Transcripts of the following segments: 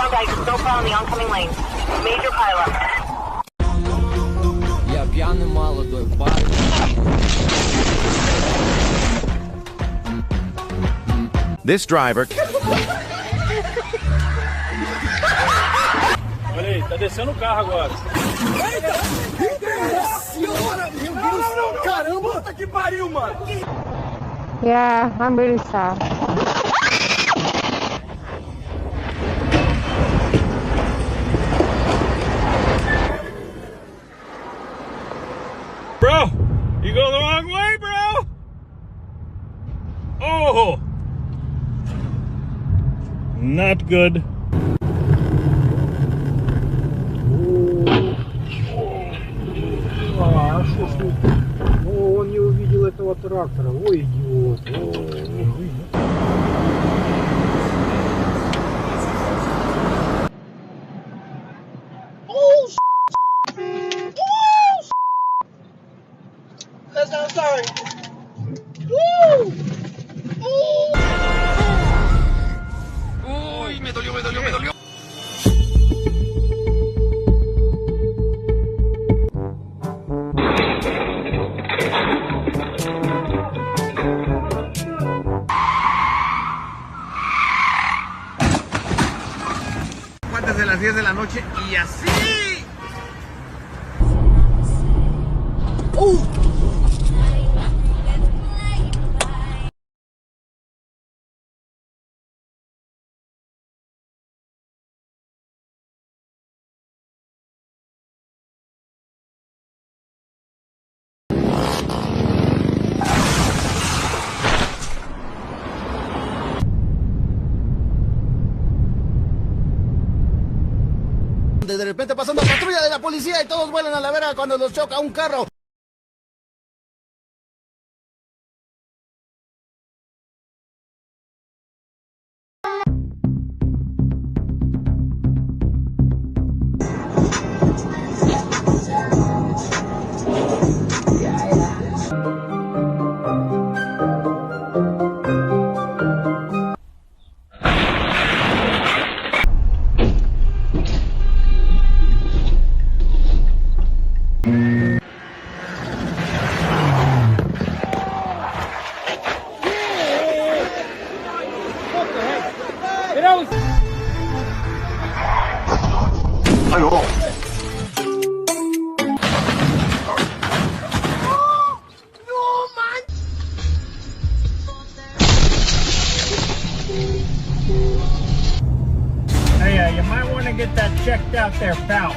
Eastbound guy is still on the oncoming lane. Major pileup. Я пьяный молодой парень. This driver. Olha aí, tá descendo o carro agora. Não, caramba, puta que pariu, mano. Yeah, I'm really sad. Bro, you go the wrong way, bro. Oh, not good. Он не увидел этого трактора. Ой, идиот. I'm sorry. Woo! Uy, me dolió. Antes de las 10 de la noche y así. De repente pasa una patrulla de la policía y todos vuelan a la verga cuando los choca un carro. Hey, you might want to get that checked out there, pal.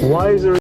Why is there